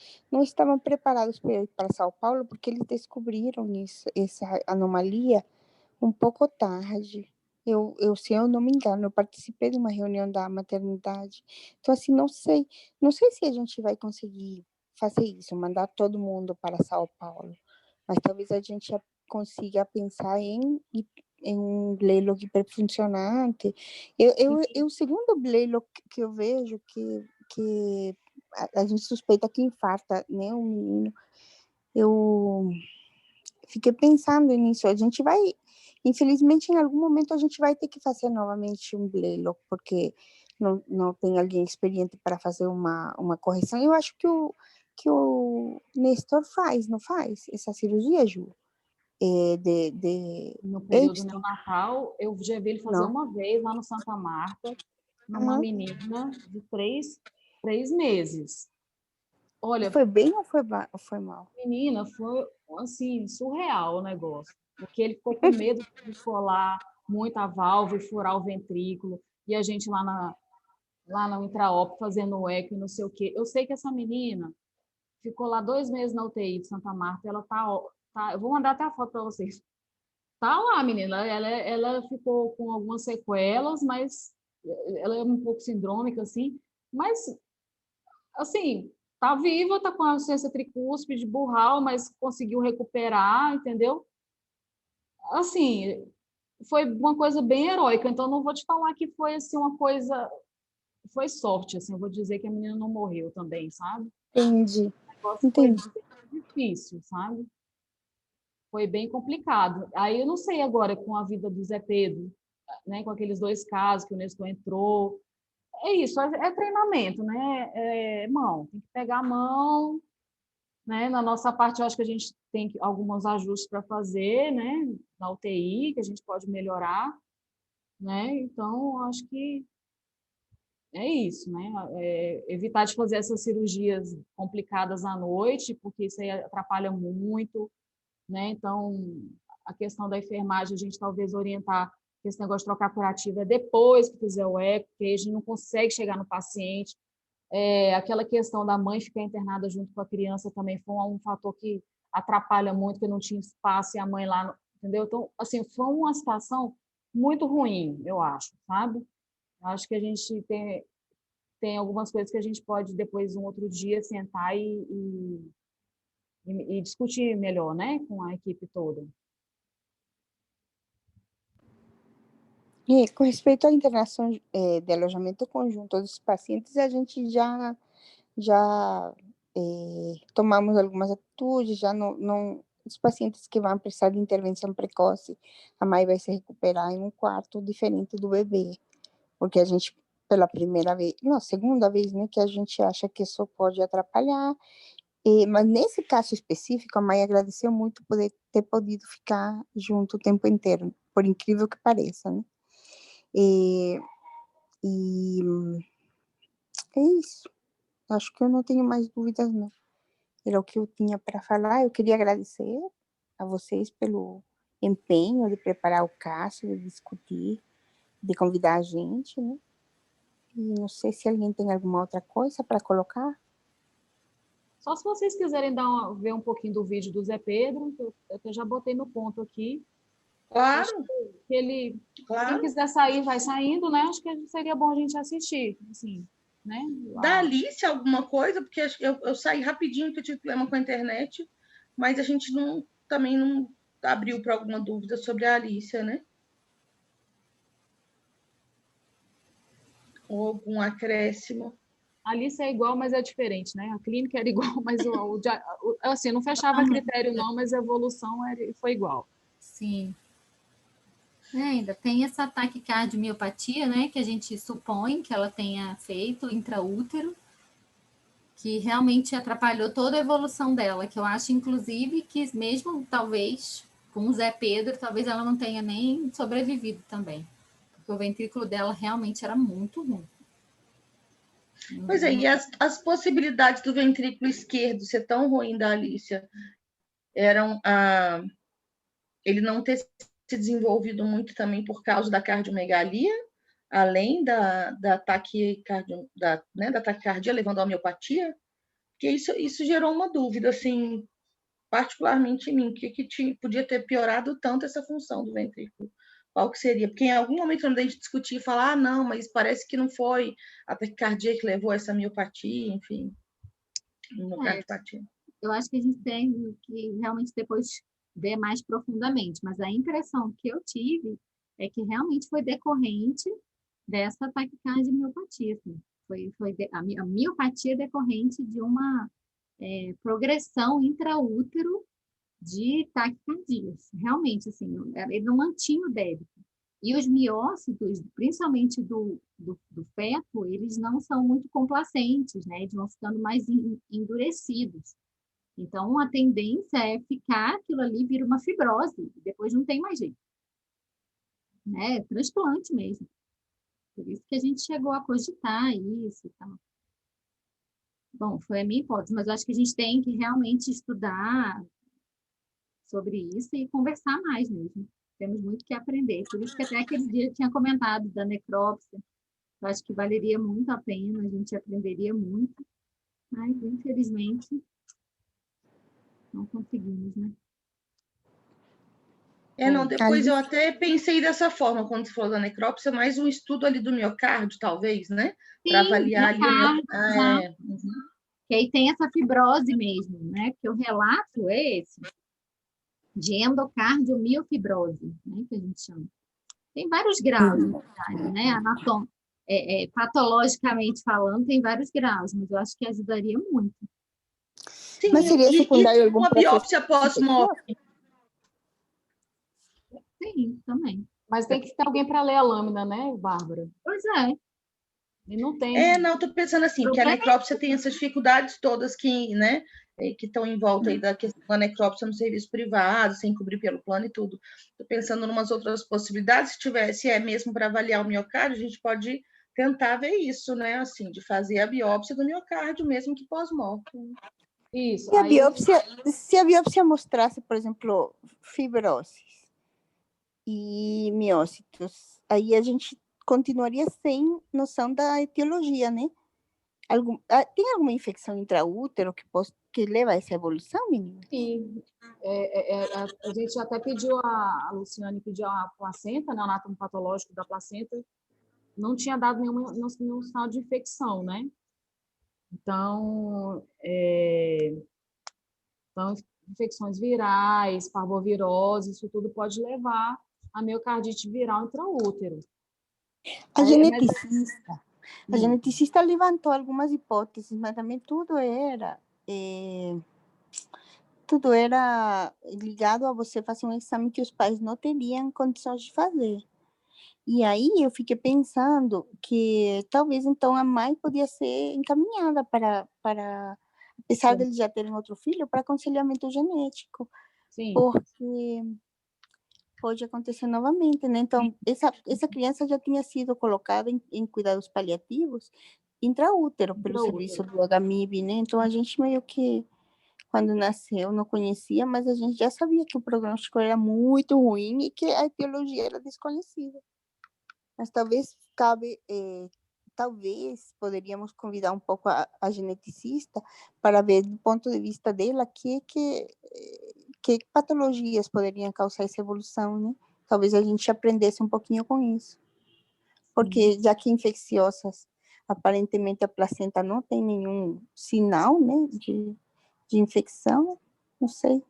estavam preparados para ir para São Paulo, porque eles descobriram essa anomalia um pouco tarde. Se eu não me engano, eu participei de uma reunião da maternidade. Então, assim, não sei se a gente vai conseguir fazer isso, mandar todo mundo para São Paulo, mas talvez a gente consiga pensar em um Blalock hiperfuncionante. O segundo Blalock que eu vejo que a gente suspeita que infarta, né, o menino, eu fiquei pensando nisso. A gente vai, infelizmente, em algum momento a gente vai ter que fazer novamente um Blalock, porque não tem alguém experiente para fazer uma correção. Eu acho que o Nestor não faz essa cirurgia, Ju? No período Epstein. neonatal, eu já vi ele fazer uma vez lá no Santa Marta, numa menina de 3 meses. Olha, foi bem ou foi mal? Menina, foi assim, surreal o negócio, porque ele ficou com medo de colar muito a válvula e furar o ventrículo, e a gente lá no intraop fazendo o eco e não sei o quê. Eu sei que essa menina ficou lá 2 meses na UTI de Santa Marta, ela tá, eu vou mandar até a foto para vocês. Tá lá, menina, ela ficou com algumas sequelas, mas ela é um pouco sindrômica, assim, mas, assim, tá viva, tá com a ciência tricúspide, burral, mas conseguiu recuperar, entendeu? Assim, foi uma coisa bem heróica, então não vou te falar que foi, assim, uma coisa foi sorte, assim, eu vou dizer que a menina não morreu também, sabe? Entendi. O negócio foi Entendi. difícil, sabe? Foi bem complicado. Aí eu não sei agora com a vida do Zé Pedro, né? Com aqueles 2 casos que o Nestor entrou. É isso, é treinamento, né? É mão, tem que pegar a mão, né? Na nossa parte, eu acho que a gente tem alguns ajustes para fazer, né? Na UTI, que a gente pode melhorar, né? Então, acho que é isso, né? Evitar de fazer essas cirurgias complicadas à noite, porque isso aí atrapalha muito, né? Então, a questão da enfermagem, a gente talvez orientar que esse negócio de trocar curativa é depois que fizer o eco, porque a gente não consegue chegar no paciente. Aquela questão da mãe ficar internada junto com a criança também foi um fator que atrapalha muito, que não tinha espaço e a mãe lá, entendeu? Então, assim, foi uma situação muito ruim, eu acho, sabe? Eu acho que a gente tem algumas coisas que a gente pode depois, um outro dia, sentar e discutir melhor, né, com a equipe toda. E com respeito à internação de alojamento conjunto dos pacientes, a gente já tomamos algumas atitudes, já não os pacientes que vão precisar de intervenção precoce, a mãe vai se recuperar em um quarto diferente do bebê, porque a gente, pela primeira vez, não, segunda vez, né, que a gente acha que isso pode atrapalhar, mas nesse caso específico, a mãe agradeceu muito poder ter podido ficar junto o tempo inteiro, por incrível que pareça, né? E é isso. Acho que eu não tenho mais dúvidas, não. Era o que eu tinha para falar. Eu queria agradecer a vocês pelo empenho de preparar o caso, de discutir, de convidar a gente, né? E não sei se alguém tem alguma outra coisa para colocar. Só se vocês quiserem ver um pouquinho do vídeo do Zé Pedro, eu já botei no ponto aqui. Claro, Acho que ele, claro. quem quiser sair, vai saindo, né? Acho que seria bom a gente assistir, assim, né? Da Alice alguma coisa, porque eu saí rapidinho, porque eu tive problema com a internet, mas a gente também não abriu para alguma dúvida sobre a Alice, né? Ou algum acréscimo. A Alice é igual, mas é diferente, né? A clínica era igual, mas assim, não fechava critério não, mas a evolução foi igual. Sim. Ainda tem essa taquicardiomiopatía, né, que a gente supõe que ela tenha feito intraútero, que realmente atrapalhou toda a evolução dela, que eu acho, inclusive, que mesmo, talvez, com o Zé Pedro, talvez ela não tenha nem sobrevivido também, porque o ventrículo dela realmente era muito ruim. Pois é, e as possibilidades do ventrículo esquerdo ser tão ruim da Alicia eram ele não ter se desenvolvido muito também por causa da cardiomegalia, além da taquicardia levando à homeopatia, porque isso gerou uma dúvida, assim, particularmente em mim, que podia ter piorado tanto essa função do ventrículo. Qual que seria? Porque em algum momento, quando a gente discutir e falar, não, mas parece que não foi a taquicardia que levou a essa miopatia, enfim, miocardiopatia. Eu acho que a gente tem que realmente depois ver mais profundamente, mas a impressão que eu tive é que realmente foi decorrente dessa taquicardia miopatia. Assim. A miopatia decorrente de uma progressão intraútero de taquicardias. Realmente, assim, ele não mantinha o débito. E os miócitos, principalmente do feto, eles não são muito complacentes, né? Eles vão ficando mais endurecidos. Então, a tendência é ficar aquilo ali, vira uma fibrose, e depois não tem mais jeito. Né? Transplante mesmo. Por isso que a gente chegou a cogitar isso e tal. Bom, foi a minha hipótese, mas eu acho que a gente tem que realmente estudar sobre isso e conversar mais mesmo. Temos muito que aprender. Por isso que até aquele dia eu tinha comentado da necrópsia. Eu acho que valeria muito a pena, a gente aprenderia muito. Mas, infelizmente, não conseguimos, né? Não, depois eu até pensei dessa forma, quando você falou da necrópsia, mais um estudo ali do miocárdio, talvez, né? Para avaliar ali o que aí tem essa fibrose mesmo, né? Porque o relato é esse, de endocardiomioffibrose, né? Que a gente chama. Tem vários graus, na verdade, né? patologicamente falando, tem vários graus, mas eu acho que ajudaria muito. Sim, Mas seria secundário algum uma processo biópsia pós-morte? Sim, também. Mas tem que ter alguém para ler a lâmina, né, Bárbara? Pois é. E não tem. Não, estou pensando assim, que a necrópsia tem essas dificuldades todas que, né, que estão em volta aí da questão da necrópsia no serviço privado, sem cobrir pelo plano e tudo. Estou pensando em umas outras possibilidades, se tivesse, mesmo para avaliar o miocárdio, a gente pode tentar ver isso, né, assim, de fazer a biópsia do miocárdio, mesmo que pós-mortem. Isso. Se a biópsia mostrasse, por exemplo, fibroses e miócitos, aí a gente continuaria sem noção da etiologia, né? Tem alguma infecção intraútero que leva a essa evolução, menina? Sim. A gente até pediu, a Luciane pediu a placenta, né, o anátomo patológico da placenta, não tinha dado nenhum sinal de infecção, né? Então, infecções virais, parvovirose, isso tudo pode levar a miocardite viral intraútero. A geneticista levantou algumas hipóteses, mas também tudo era ligado a você fazer um exame que os pais não teriam condições de fazer. E aí eu fiquei pensando que talvez então a mãe podia ser encaminhada apesar de eles já terem outro filho, para aconselhamento genético. Sim. Porque pode acontecer novamente, né? Então, essa criança já tinha sido colocada em cuidados paliativos intraútero pelo serviço do HMIB, né? Então, a gente meio que, quando nasceu, não conhecia, mas a gente já sabia que o prognóstico era muito ruim e que a etiologia era desconhecida. Mas talvez poderíamos convidar um pouco a geneticista para ver, do ponto de vista dela, que patologias poderiam causar essa evolução, né? Talvez a gente aprendesse um pouquinho com isso. Porque, já que infecciosas, aparentemente a placenta não tem nenhum sinal, né, de infecção, não sei.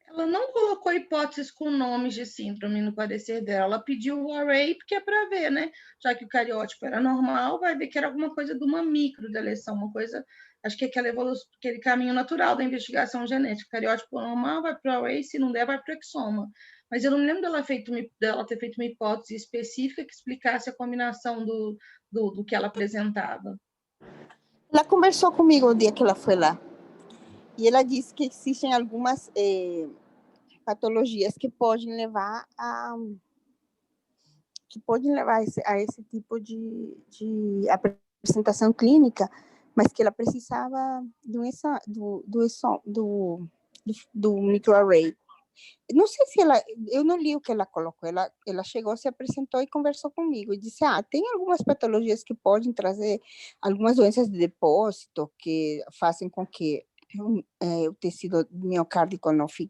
Ela não colocou hipóteses com nomes de síndrome no parecer dela. Ela pediu o array porque é para ver, né? Já que o cariótipo era normal, vai ver que era alguma coisa de uma microdeleção, uma coisa. Acho que é aquele caminho natural da investigação genética. Cariótipo normal vai para o array, se não der, vai para o exoma. Mas eu não me lembro dela ter feito uma hipótese específica que explicasse a combinação do que ela apresentava. Ela conversou comigo o dia que ela foi lá. E ela disse que existem algumas patologias que podem levar a esse tipo de apresentação clínica, mas que ela precisava do microarray. Não sei se eu não li o que ela colocou, ela chegou, se apresentou e conversou comigo, e disse, tem algumas patologias que podem trazer algumas doenças de depósito que fazem com que o tecido miocárdico não se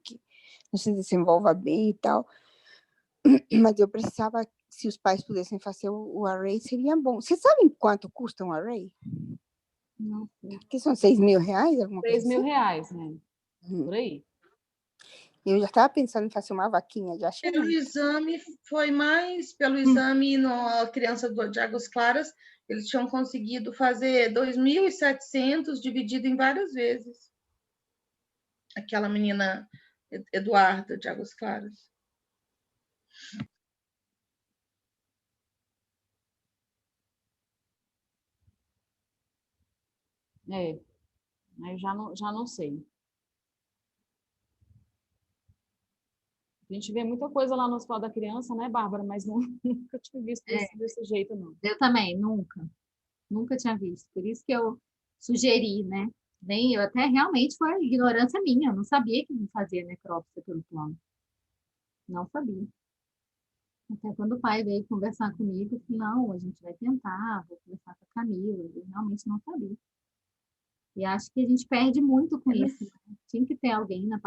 desenvolva bem e tal, mas eu precisava, se os pais pudessem fazer o array, seria bom. Vocês sabem quanto custa um array? Não sei. Que são R$6.000? 6.000 reais, né? Por aí. Eu já estava pensando em fazer uma vaquinha, já achei. Pelo exame, foi mais pelo exame na criança de Águas Claras, eles tinham conseguido fazer 2.700 dividido em várias vezes. Aquela menina Eduarda de Águas Claras. Eu já não sei. A gente vê muita coisa lá no Hospital da Criança, né, Bárbara? Mas nunca tinha visto desse jeito, não. Eu também, nunca tinha visto. Por isso que eu sugeri, né? Eu até realmente foi ignorância minha, eu não sabia que não fazia necrópsia pelo plano. Não sabia. Até quando o pai veio conversar comigo, eu falei, não, a gente vai tentar, vou conversar com a Camila, eu realmente não sabia. E acho que a gente perde muito com isso. Né? Tinha que ter alguém na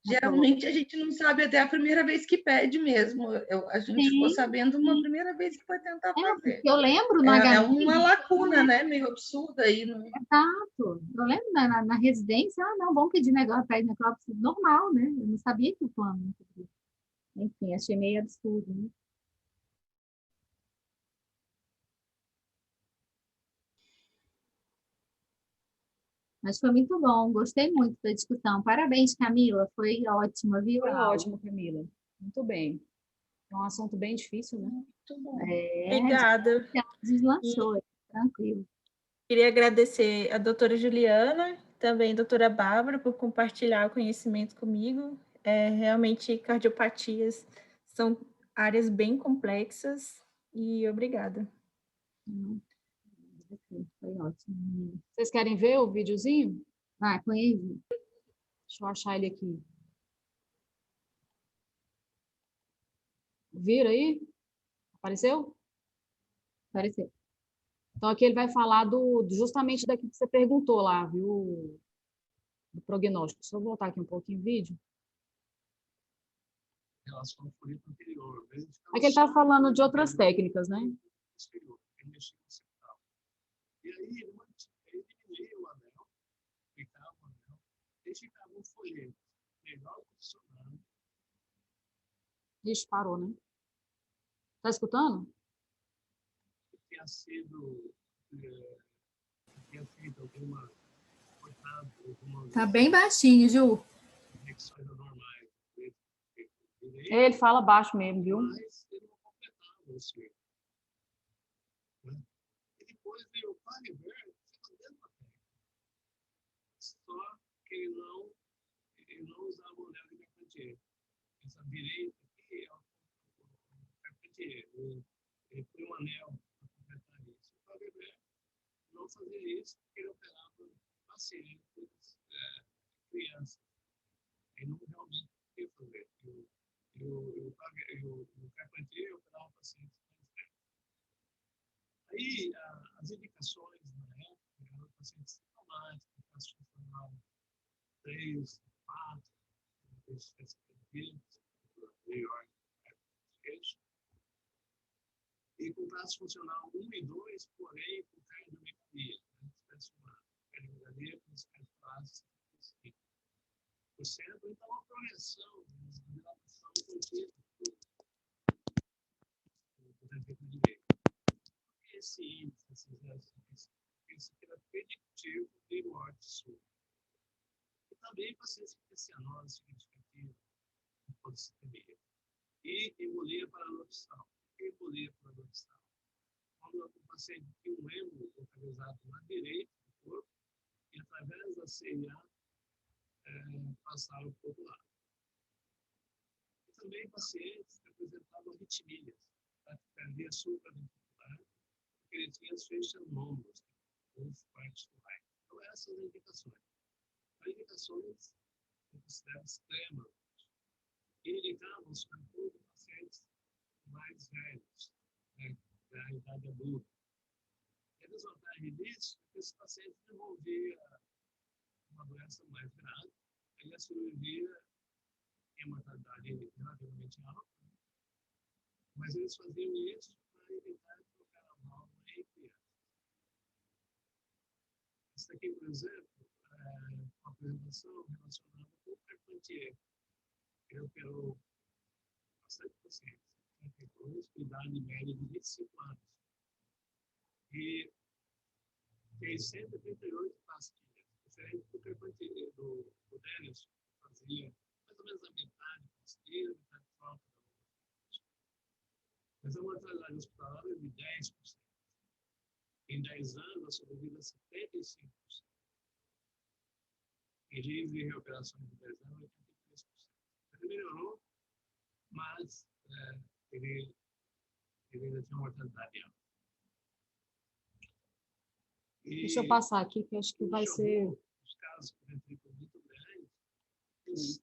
geralmente a gente não sabe até a primeira vez que pede mesmo. A gente ficou sabendo uma primeira vez que foi tentar fazer. Eu lembro é uma lacuna, né? Meio absurda aí. Exato. Eu lembro na residência, não, vamos pedir pede necrópsia normal, né? Eu não sabia que o plano não podia. Enfim, achei meio absurdo, né? Mas foi muito bom, gostei muito da discussão. Parabéns, Camila, foi ótima, viu? Foi a aula? ótimo, Camila. Muito bem. É um assunto bem difícil, né? Muito bom. Obrigada. Deslanchou, tranquilo. Queria agradecer a doutora Juliana, também a doutora Bárbara, por compartilhar o conhecimento comigo. Realmente, cardiopatias são áreas bem complexas e obrigada. Foi ótimo. Vocês querem ver o videozinho? Vai, põe aí. Deixa eu achar ele aqui. Vira aí? Apareceu? Apareceu. Então, aqui ele vai falar justamente daqui que você perguntou lá, viu? Do prognóstico. Deixa eu voltar aqui um pouquinho o vídeo. Relação ao folheto anterior. Aqui ele está falando de outras técnicas, né? E aí ele diminuía o anel, aplicava o anel, e ficava um folheto melhor posicionado. Ixi, parou, né? Tá escutando? Tinha sido tinha feito alguma cortada, alguma Tá bem baixinho, Ju. conexões anormais. Ele fala baixo mesmo, viu? Mas ele não completava o círculo. E depois veio o Paliver, fez a mesma técnica. Só que ele não usava o anel de Carpentier. Essa direita aqui é o Carpentier. Ele põe um anel para completar isso. O Paliver não fazia isso porque ele operava pacientes, crianças. Ele não realmente queria fazer. O Carpentier operava pacientes mais velhos. Aí, as indicações na época eram pacientes sintomáticos, pacientes funcionavam 3, 4, New York, e com traço funcional 1 e 2, porém com cardiomegalia, né? Se tivesse uma cardiomegalia com descanso clássico, 5%, então a progressão, a dilatação contínua do ventrículo direito. Esse índice, esse era predictivo de morte súbita. E também pacientes com cianose significativa, com polissemia. E embolia paradoxal. Embolia paradoxal. Quando o paciente tem um êmbolo localizado na direita do corpo, e através da CIA passaram para o outro lado. E também pacientes que apresentavam arritmias, taquicardia supraventricular, porque ele tinha as feixas longas, os partes right. Então, essas indicações. As indicações eu considero extremas. E indicavam, sobretudo, pacientes mais velhos, né, da idade adulta. E a desvantagem disso é que esses pacientes desenvolviam uma doença mais grave, e a cirurgia tem uma mortalidade relativamente alta, mas eles faziam isso para evitar trocar a válvula em crianças. Isso aqui, por exemplo, é uma apresentação relacionada com o Carpentier. Ele operou bastante pacientes, 32, com idade média de 25 anos. E fez 138 pastilhas, diferente do Carpentier, do Dennis, que fazia mais ou menos a metade de pastilha, metade de falta da outra. Mas a mortalidade hospitalar é de 10%. Em 10 anos, a sobrevida é 75%. Em livre reoperações de 10 anos, 83%. Ele melhorou, mas ele ainda tinha mortalidade alta. Deixa eu passar aqui, que acho que vai ser... Os casos com ventrículo muito grandes,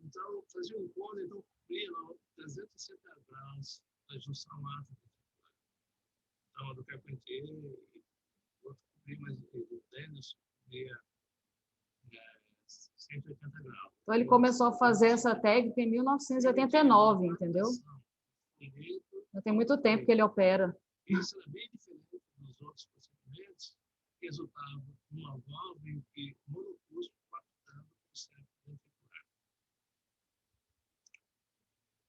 então fazia um cone, então cobria 360 graus da junção atriventricular. Então, a do Carpentier, o outro cobria, mas o Dennis cobria 180 graus. Então, ele começou a fazer essa técnica em 1989, entendeu? Já tem muito tempo que ele opera. Isso é bem diferente dos outros procedimentos, que resultava numa válvula em que o monocúspide captando o septo ventricular.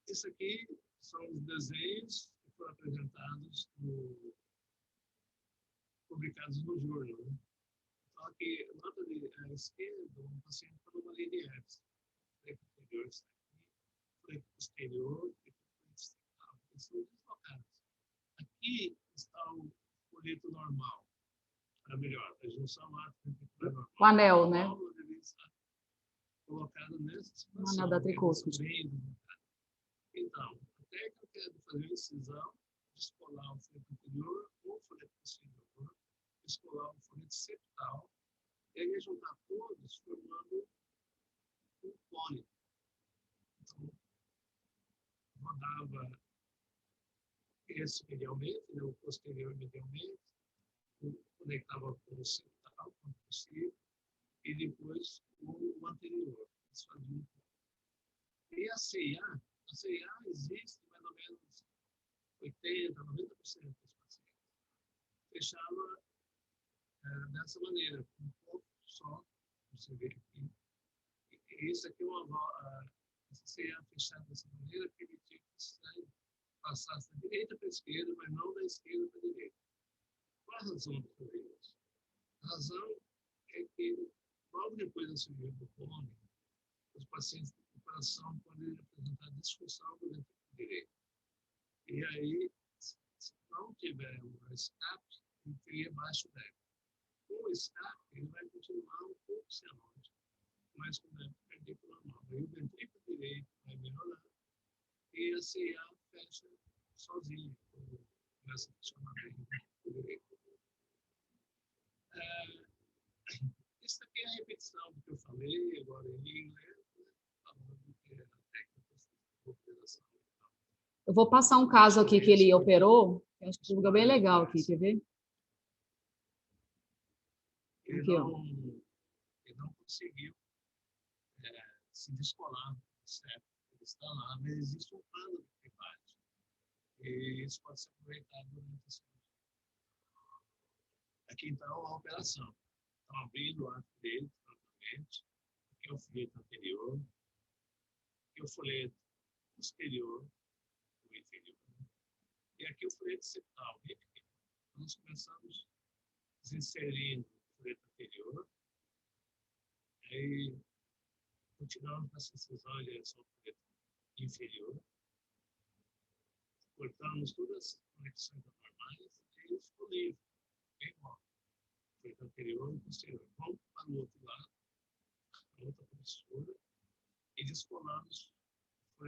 Isso aqui são os desenhos que foram apresentados, publicados no jornal. Né? Então, Só que, nota à esquerda, um paciente com anomalia de herpes. Freio anterior está aqui, freio posterior, freio distal. Eles são deslocados. Aqui está o folheto normal. Para melhor, a junção atricular normal. O anel, né? O deveria estar colocado nessa O situação. anel da tricúspide. Então, a técnica é de fazer incisão, descolar o folheto anterior ou o folheto posterior, descolar o folheto septal, e aí juntar todos formando um cone. Então, rodava esse medialmente, né, o posterior medialmente, conectava com o septal, quando possível, e depois o anterior. Isso fazia um cone. E a CIA existe mais ou menos 80%, 90% dos pacientes. Fechava dessa maneira, com um pouco só, você vê aqui. E isso aqui é essa CIA fechada dessa maneira permitia que o sangue passasse da direita para a esquerda, mas não da esquerda para a direita. Qual a razão de fazer isso? A razão é que, logo depois da cirurgia do cone, os pacientes de recuperação podem apresentar disfunção do ventrículo direito. E aí, se não tiver um escape, ele cria baixo débito. Com o escape, ele vai continuar um pouco cianótico, mas com débito perpendicular normal. Aí o ventrículo direito vai melhorar e a CIA fecha sozinha, começa a funcionar bem o ventrículo direito. Isso aqui é a repetição do que eu falei agora em inglês, né? Falando que é a técnica de operação. Eu vou passar um caso aqui que ele operou, que acho que fica bem legal aqui, quer ver? Ele Aqui, ó. não conseguiu se descolar, certo? Ele está lá, mas existe um plano de private. E isso pode ser aproveitado durante a cirurgia. Aqui, então, a operação. Então, abrindo o arco dele, tranquilamente. Aqui é o folheto anterior. Aqui é o folheto posterior, o inferior. E aqui o folheto septal, bem pequeno. Nós começamos inserindo o folheto anterior. Aí, continuamos com essa incisão em direção ao folheto inferior. Cortamos todas as conexões anormais e ele ficou livre, bem bom. Folheto anterior e posterior. Vamos para o outro lado, a outra professora, e descolamos o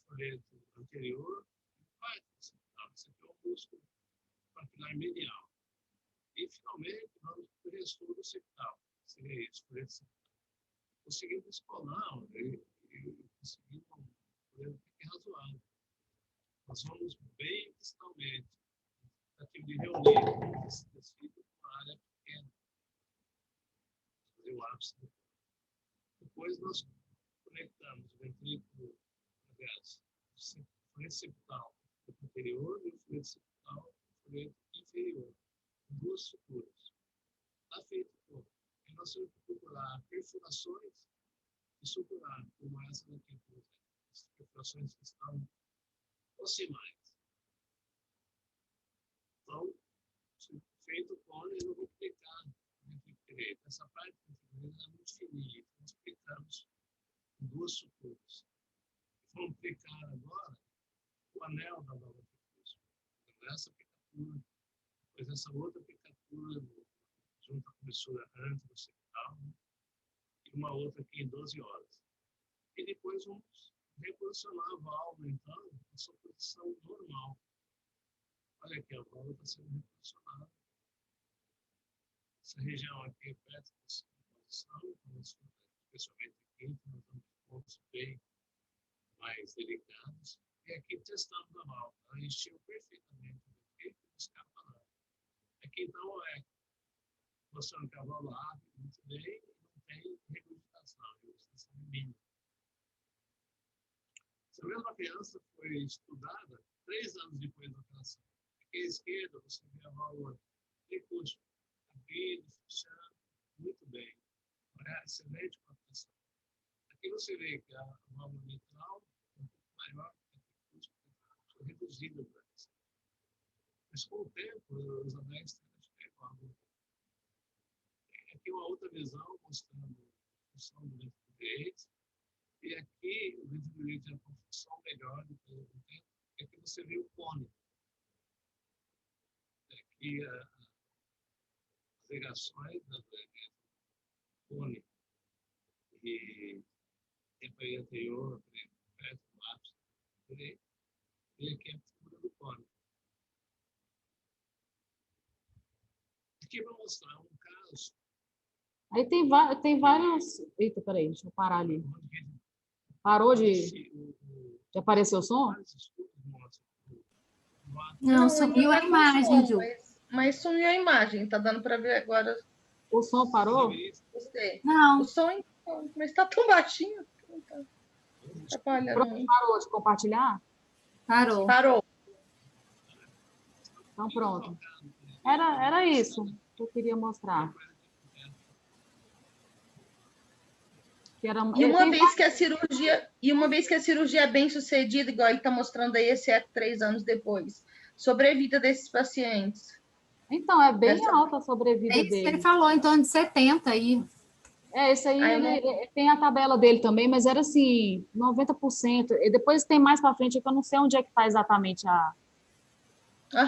folheto anterior e o quarto septal. Esse aqui é o músculo papilar medial. E, finalmente, vamos para o restor do septal. Seria isso, folheto septal. Conseguimos descolar e conseguimos um folheto razoável. Nós vamos bem distalmente, tentativa de reunir esse tecido com a área pequena. Fazer o ápice. Depois nós conectamos o ventrículo, aliás, o folheto septal anterior e o folheto septal o folheto inferior. Duas suturas. Está feito todo. E nós temos que procurar perfurações e suturar, como essa daqui, por exemplo. As perfurações que estão proximais. Então, feito o cone, eu não vou clicar no ventrículo direito. Essa parte do ventrículo direito é muito fininha. Então, nós clicamos em duas suturas. Vamos clicar agora o anel da válvula tricúspide. Então, essa picatura, depois essa outra picatura junto à comissura anteroseptal, né? E uma outra aqui em 12 horas. E depois vamos reposicionar a válvula, então, na sua posição normal. Olha aqui, a válvula está sendo reposicionada. Essa região aqui é perto da sua posição, especialmente aqui, nós temos pontos bem mais delicados. E aqui testamos a válvula. Ela encheu perfeitamente o ventrículo e não escapa nada. Aqui, então, mostrando que a válvula abre muito bem e não tem regurgitação, regurgitação mínima. Essa mesma criança foi estudada 3 anos depois da operação. Aqui à esquerda, você vê a válvula tricúspide abrindo, fechando, muito bem. É excelente captação. Aqui você vê que a válvula mitral é um pouco maior que a tricúspide, foi reduzida para isso. Mas com o tempo, os anéis têm a válvula. aqui uma outra visão mostrando a função do ventrículo direito. E aqui o ventrículo direito tem uma função melhor do que o tempo. E aqui você vê o cone. Aqui as ligações do cone e tempo anterior, perto do ápice direito. E aqui a figura do cone. Aqui vai mostrar um caso. Aí tem vários... Eita, peraí, deixa eu parar ali. Parou de aparecer o som? Não, sumiu a imagem, Ju. Mas sumiu a imagem, tá dando para ver agora. O som parou? Gostei. Não. O som, mas está tão baixinho. Tá atrapalhando muito. Parou de compartilhar? Parou. Parou. Então, pronto. Era isso que eu queria mostrar. E uma vez que a cirurgia é bem sucedida, igual ele está mostrando aí, esse é 3 anos depois, sobrevida desses pacientes. Então, é bem alta a sobrevida É isso dele. que ele falou, em torno de 70 aí. Esse aí ele tem a tabela dele também, mas era assim, 90%. E depois tem mais para frente, que eu não sei onde é que está exatamente a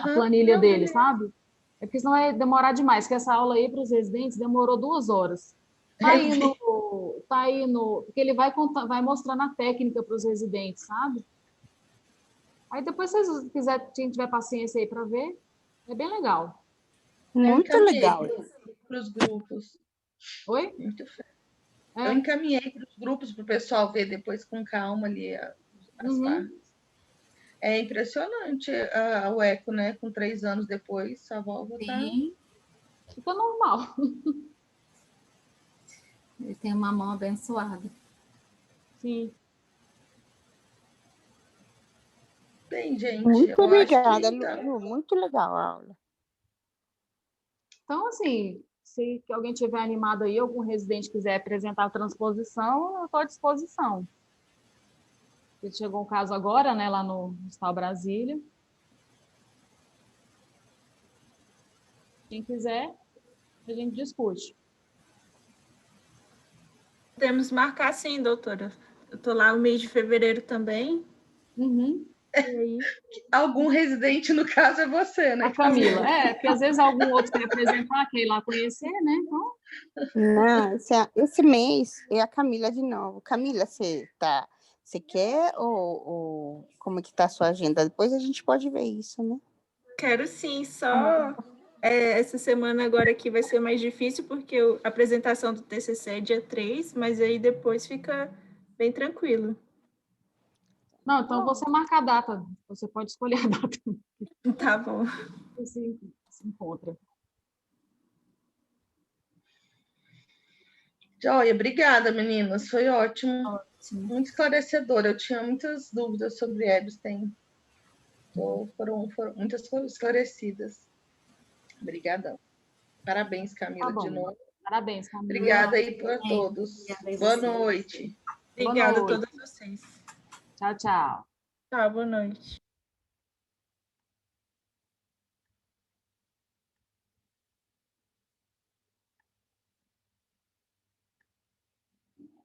planilha dele, sabe? É porque senão vai demorar demais, que essa aula aí para os residentes demorou 2 horas. Tá aí no, porque ele vai mostrando a técnica para os residentes, sabe? Aí depois, se vocês quiserem, quem tiver paciência aí para ver, é bem legal. Muito legal. Para os grupos. Oi? Muito fé. Eu encaminhei para os grupos para o pessoal ver depois com calma ali as partes. É impressionante o eco, né? Com 3 anos depois, a válvula Fica normal. Ele tem uma mão abençoada. Sim. Bem, gente. Muito obrigada, Lu. Muito legal a aula. Então, assim, se alguém tiver animado aí, algum residente quiser apresentar a transposição, eu estou à disposição. Chegou um caso agora, né, lá no Hospital Brasília. Quem quiser, a gente discute. Podemos marcar sim, doutora. Eu estou lá no mês de fevereiro também. E aí? Algum residente, no caso, é você, né? A Camila. Porque às vezes algum outro quer apresentar, quer ir lá conhecer, né? Então... Não, esse mês é a Camila de novo. Camila, você quer ou como é que está a sua agenda? Depois a gente pode ver isso, né? Quero sim, só essa semana agora aqui vai ser mais difícil, porque a apresentação do TCC é dia 3, mas aí depois fica bem tranquilo. Não, então você marca a data. Você pode escolher a data. Tá bom. Você se encontra. Joia, obrigada, meninas. Foi ótimo. Muito esclarecedor. Eu tinha muitas dúvidas sobre Epstein. Foram muitas foram esclarecidas. Obrigadão. Parabéns, Camila, de novo. Parabéns, Camila. Obrigada aí para todos. Boa noite. Obrigada a todos vocês. Tchau, tchau. Tchau, boa noite.